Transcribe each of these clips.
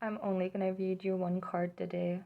I'm only gonna read you one card today.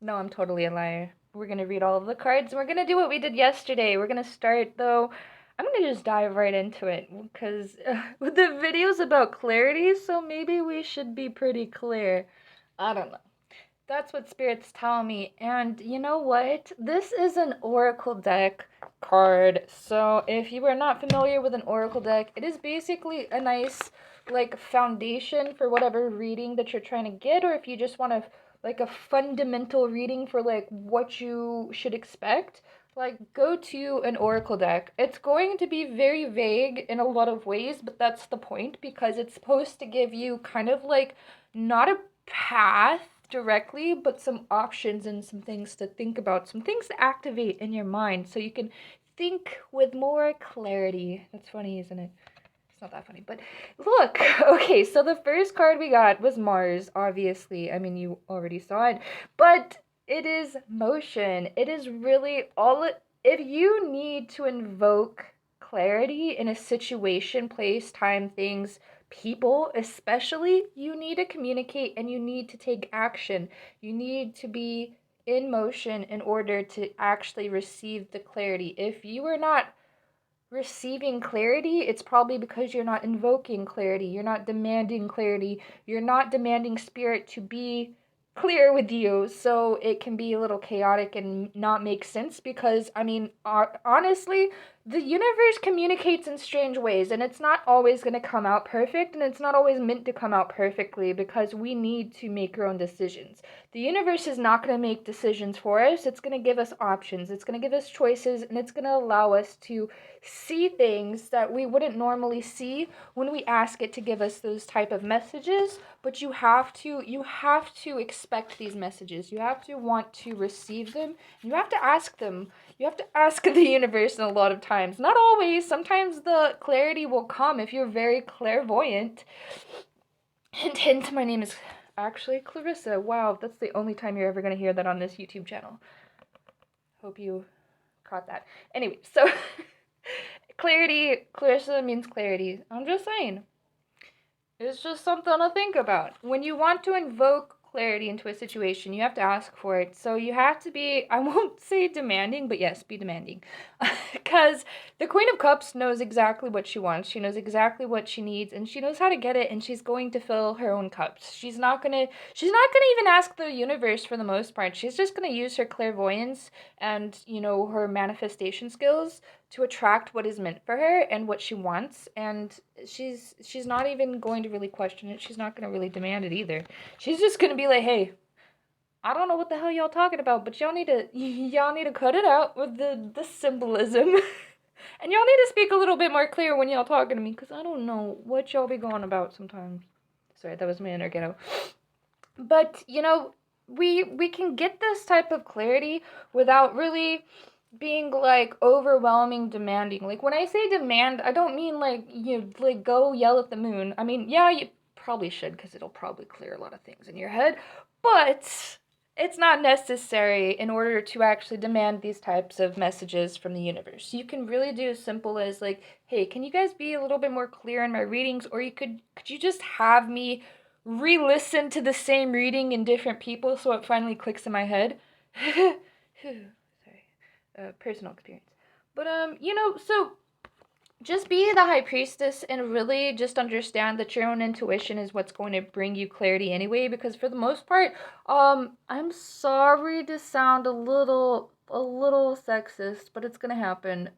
No, I'm totally a liar. We're gonna read all of the cards. We're gonna do what we did yesterday. We're gonna start though. I'm gonna just dive right into it because the video's about clarity, so maybe we should be pretty clear. I don't know. That's what spirits tell me. And you know what? This is an oracle deck card. So if you are not familiar with an oracle deck, it is basically a nice like foundation for whatever reading that you're trying to get, or if you just want to like a fundamental reading for like what you should expect, like go to an oracle deck. It's going to be very vague in a lot of ways, but that's the point because it's supposed to give you kind of like not a path directly, but some options and some things to think about, some things to activate in your mind so you can think with more clarity. That's funny, isn't it? It's not that funny, but look. Okay, so the first card we got was Mars, obviously. I mean, you already saw it, but it is motion. It is really all it, if you need to invoke clarity in a situation, place, time, things, people, especially, you need to communicate and you need to take action. You need to be in motion in order to actually receive the clarity. If you are not receiving clarity, it's probably because you're not invoking clarity. You're not demanding clarity. You're not demanding spirit to be clear with you. So it can be a little chaotic and not make sense because, I mean, honestly, the universe communicates in strange ways and it's not always going to come out perfect and it's not always meant to come out perfectly because we need to make our own decisions. The universe is not going to make decisions for us. It's going to give us options. It's going to give us choices and it's going to allow us to see things that we wouldn't normally see when we ask it to give us those type of messages. But you have to expect these messages. You have to want to receive them. You have to ask them. You have to ask the universe a lot of times. Not always. Sometimes the clarity will come if you're very clairvoyant. Hint hint, my name is actually Clarissa. Wow, that's the only time you're ever going to hear that on this YouTube channel. Hope you caught that. Anyway, so clarity, Clarissa means clarity. I'm just saying. It's just something to think about. When you want to invoke clarity into a situation, you have to ask for it. So you have to be, I won't say demanding, but yes, be demanding. Because the Queen of Cups knows exactly what she wants. She knows exactly what she needs and she knows how to get it and she's going to fill her own cups. She's not gonna even ask the universe for the most part. She's just gonna use her clairvoyance and, her manifestation skills to attract what is meant for her and what she wants, and she's not even going to really question it. She's not going to really demand it either. She's just going to be like, "Hey, I don't know what the hell y'all talking about, but y'all need to cut it out with the symbolism." And y'all need to speak a little bit more clear when y'all talking to me, because I don't know what y'all be going about sometimes. Sorry, that was my inner ghetto. But, we can get this type of clarity without really being like overwhelming demanding. Like when I say demand, I don't mean like you like go yell at the moon. I mean, yeah, you probably should because it'll probably clear a lot of things in your head, but it's not necessary in order to actually demand these types of messages from the universe. You can really do as simple as like, "Hey, can you guys be a little bit more clear in my readings?" Or could you just have me re-listen to the same reading in different people so it finally clicks in my head? Sorry, personal experience. But so just be the high priestess and really just understand that your own intuition is what's going to bring you clarity anyway, because for the most part, I'm sorry to sound a little sexist, but it's gonna happen.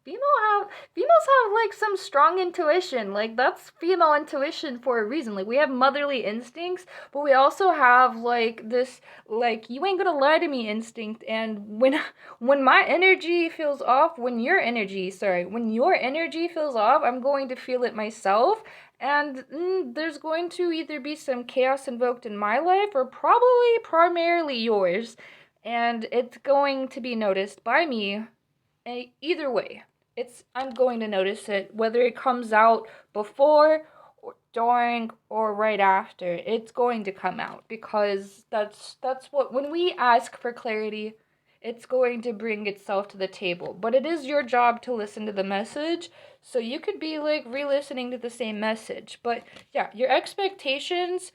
Females have like some strong intuition. Like that's female intuition for a reason. Like we have motherly instincts, but we also have like this like you ain't gonna lie to me instinct. And when my energy feels off, when your energy feels off, I'm going to feel it myself. And there's going to either be some chaos invoked in my life or probably primarily yours. And it's going to be noticed by me. Either way, I'm going to notice it, whether it comes out before or during or right after. It's going to come out because that's what when we ask for clarity, it's going to bring itself to the table. But it is your job to listen to the message. So you could be like re-listening to the same message. But yeah, your expectations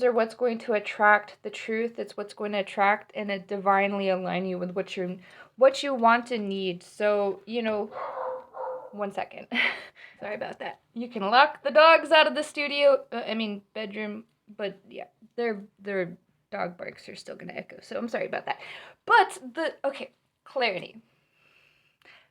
are what's going to attract the truth. It's what's going to attract and it divinely align you with what you want and need. So, 1 second. Sorry about that. You can lock the dogs out of the studio, bedroom, but yeah, their dog barks are still gonna echo. So I'm sorry about that. But okay, clarity.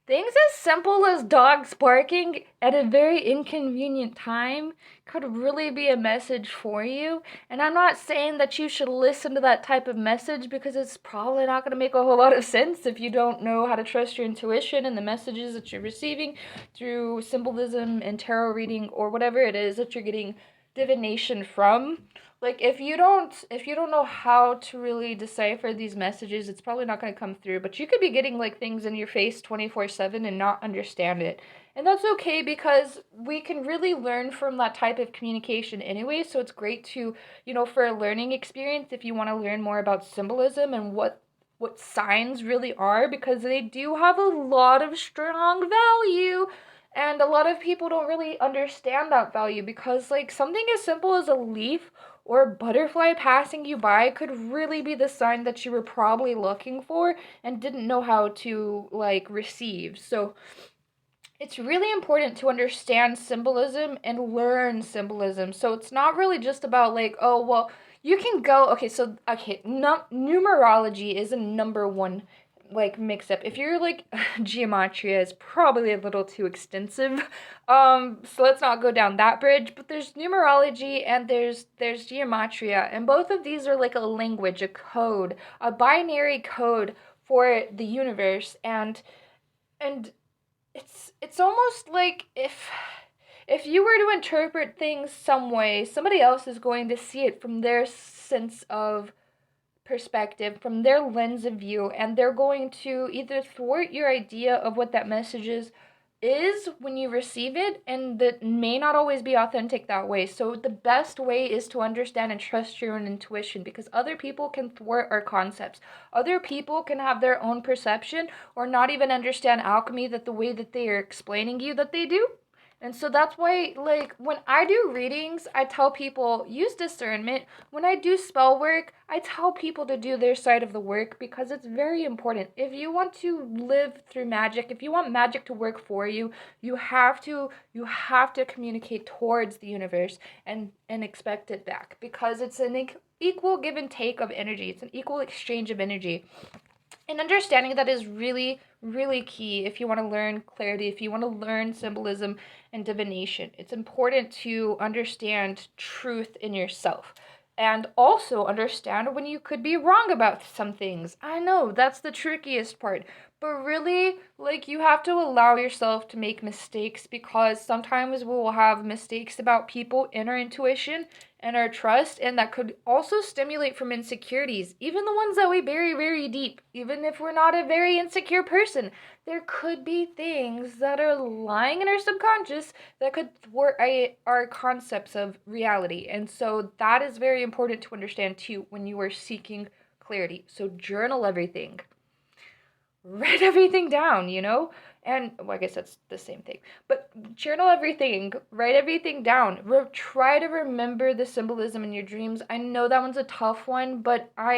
Things as simple as dogs barking at a very inconvenient time could really be a message for you. And I'm not saying that you should listen to that type of message because it's probably not going to make a whole lot of sense if you don't know how to trust your intuition and the messages that you're receiving through symbolism and tarot reading or whatever it is that you're getting divination from. Like if you don't know how to really decipher these messages, it's probably not going to come through. But you could be getting like things in your face 24/7 and not understand it. And that's okay because we can really learn from that type of communication anyway. So it's great to, for a learning experience if you want to learn more about symbolism and what signs really are, because they do have a lot of strong value. And a lot of people don't really understand that value because like something as simple as a leaf or a butterfly passing you by could really be the sign that you were probably looking for and didn't know how to like receive. So it's really important to understand symbolism and learn symbolism. So it's not really just about like, oh, well, you can go, numerology is a number one like mix up. If you're like geometry is probably a little too extensive. So let's not go down that bridge, but there's numerology and there's geometria, and both of these are like a language, a code, a binary code for the universe, and it's almost like if you were to interpret things some way, somebody else is going to see it from their sense of perspective, from their lens of view, and they're going to either thwart your idea of what that message is when you receive it, and that may not always be authentic that way. So the best way is to understand and trust your own intuition, because other people can thwart our concepts. Other people can have their own perception or not even understand alchemy that the way that they are explaining you that they do. And so that's why, like, when I do readings, I tell people use discernment. When I do spell work, I tell people to do their side of the work because it's very important. If you want to live through magic, if you want magic to work for you, you have to communicate towards the universe and expect it back, because it's an equal give and take of energy. It's an equal exchange of energy. And understanding that is really, really key if you want to learn clarity, if you want to learn symbolism and divination. It's important to understand truth in yourself and also understand when you could be wrong about some things. I know that's the trickiest part, but really, like, you have to allow yourself to make mistakes, because sometimes we will have mistakes about people in our intuition and our trust, and that could also stimulate from insecurities, even the ones that we bury very deep. Even if we're not a very insecure person, there could be things that are lying in our subconscious that could thwart our concepts of reality. And so that is very important to understand too when you are seeking clarity. So journal everything, write everything down, And well, I guess that's the same thing. But journal everything, write everything down. Try to remember the symbolism in your dreams. I know that one's a tough one, but I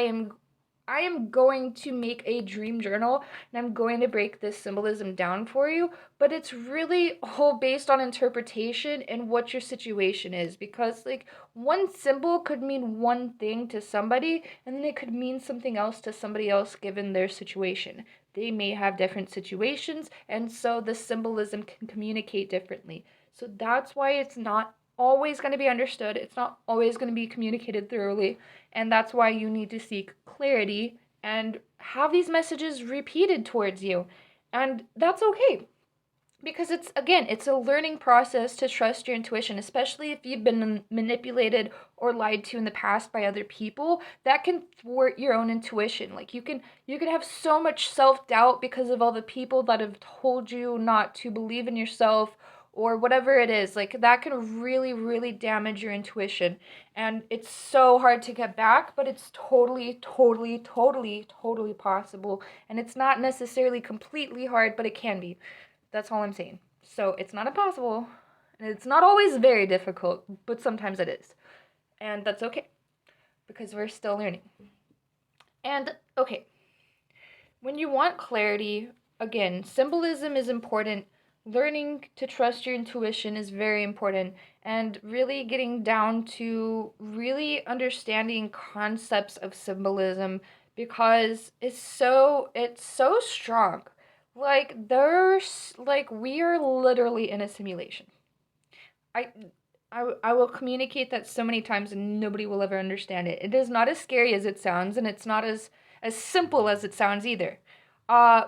am going to make a dream journal, and I'm going to break this symbolism down for you, but it's really all based on interpretation and what your situation is, because like one symbol could mean one thing to somebody and then it could mean something else to somebody else given their situation. They may have different situations, and so the symbolism can communicate differently. So that's why it's not always going to be understood. It's not always going to be communicated thoroughly. And that's why you need to seek clarity and have these messages repeated towards you. And that's okay, because it's a learning process to trust your intuition, especially if you've been manipulated or lied to in the past by other people. That can thwart your own intuition. Like you can have so much self-doubt because of all the people that have told you not to believe in yourself, or whatever it is, like that can really, really damage your intuition. And it's so hard to get back, but it's totally, totally, totally, totally possible. And it's not necessarily completely hard, but it can be. That's all I'm saying. So it's not impossible. And it's not always very difficult, but sometimes it is. And that's okay because we're still learning. And okay, when you want clarity, again, symbolism is important. Learning to trust your intuition is very important. And really getting down to really understanding concepts of symbolism because it's so strong. Like we are literally in a simulation. I I will communicate that so many times and nobody will ever understand it. It is not as scary as it sounds, and it's not as simple as it sounds either.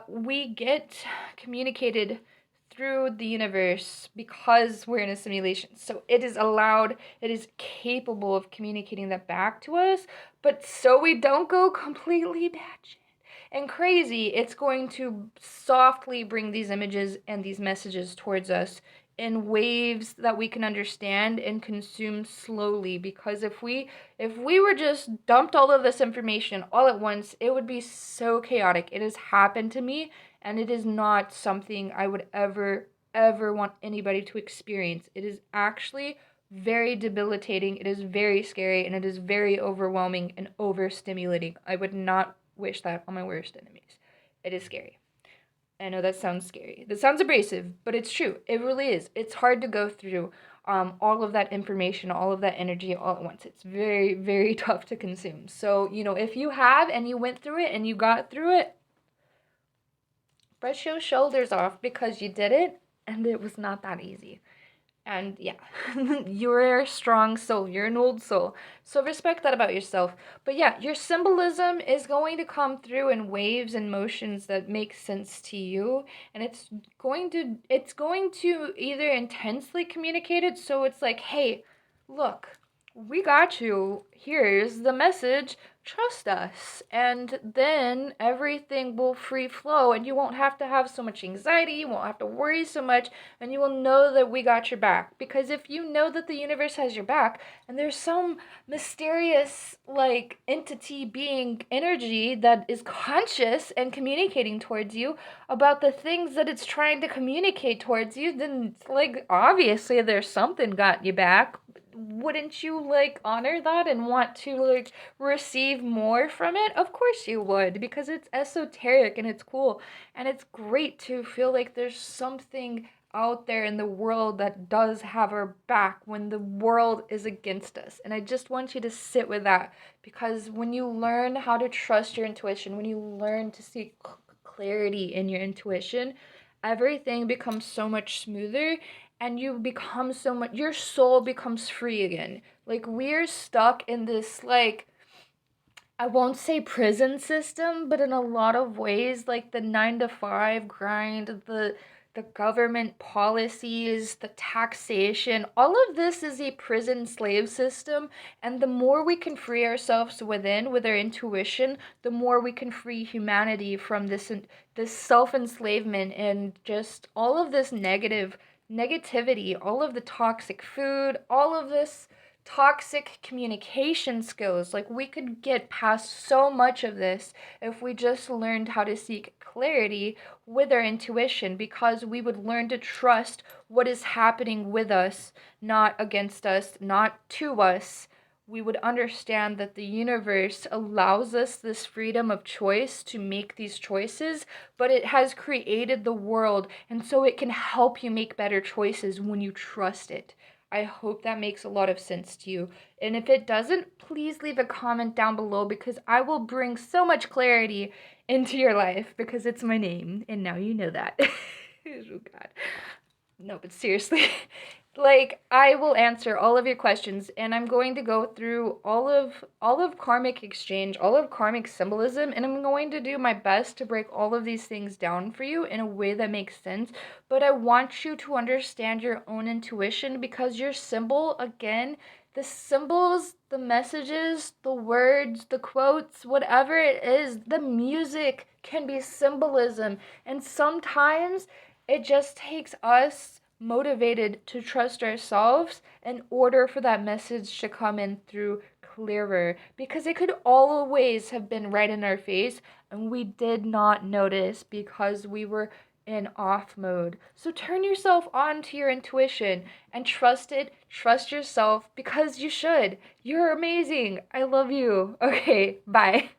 We get communicated through the universe because we're in a simulation. So it is allowed, it is capable of communicating that back to us, but so we don't go completely batshit and crazy, it's going to softly bring these images and these messages towards us in waves that we can understand and consume slowly, because if we were just dumped all of this information all at once, it would be so chaotic. It has happened to me, and it is not something I would ever want anybody to experience. It is actually very debilitating, it is very scary, and it is very overwhelming and overstimulating. I would not wish that on my worst enemies. It is scary. I know that sounds scary. That sounds abrasive, but it's true. It really is. It's hard to go through all of that information, all of that energy all at once. It's very, very tough to consume. So, if you have and you went through it and you got through it, brush your shoulders off because you did it and it was not that easy. And yeah, you're a strong soul. You're an old soul. So respect that about yourself. But yeah, your symbolism is going to come through in waves and motions that make sense to you. And it's going to either intensely communicate it. So it's like, hey, look, we got you. Here's the message. Trust us. And then everything will free flow and you won't have to have so much anxiety. You won't have to worry so much, and you will know that we got your back. Because if you know that the universe has your back and there's some mysterious like entity, being, energy that is conscious and communicating towards you about the things that it's trying to communicate towards you, then like obviously there's something got you back. Wouldn't you like honor that and want to like receive more from it? Of course you would, because it's esoteric and it's cool, and it's great to feel like there's something out there in the world that does have our back when the world is against us. And I just want you to sit with that, because when you learn how to trust your intuition, when you learn to seek clarity in your intuition, everything becomes so much smoother, and you become so much, your soul becomes free again. Like we're stuck in this like, I won't say prison system, but in a lot of ways, like the 9 to 5 grind, the government policies, the taxation, all of this is a prison slave system. And the more we can free ourselves within with our intuition, the more we can free humanity from this self-enslavement and just all of this negativity, all of the toxic food, all of this toxic communication skills. Like we could get past so much of this if we just learned how to seek clarity with our intuition, because we would learn to trust what is happening with us, not against us, not to us. We would understand that the universe allows us this freedom of choice to make these choices, but it has created the world, and so it can help you make better choices when you trust it. I hope that makes a lot of sense to you. And if it doesn't, please leave a comment down below, because I will bring so much clarity into your life because it's my name and now you know that. Oh god. No, but seriously, like I will answer all of your questions, and I'm going to go through all of karmic exchange, all of karmic symbolism, and I'm going to do my best to break all of these things down for you in a way that makes sense. But I want you to understand your own intuition, because your symbol, again, the symbols, the messages, the words, the quotes, whatever it is, the music can be symbolism. And sometimes it just takes us motivated to trust ourselves in order for that message to come in through clearer, because it could always have been right in our face and we did not notice because we were in off mode. So turn yourself on to your intuition and trust it. Trust yourself because you should. You're amazing. I love you. Okay, bye.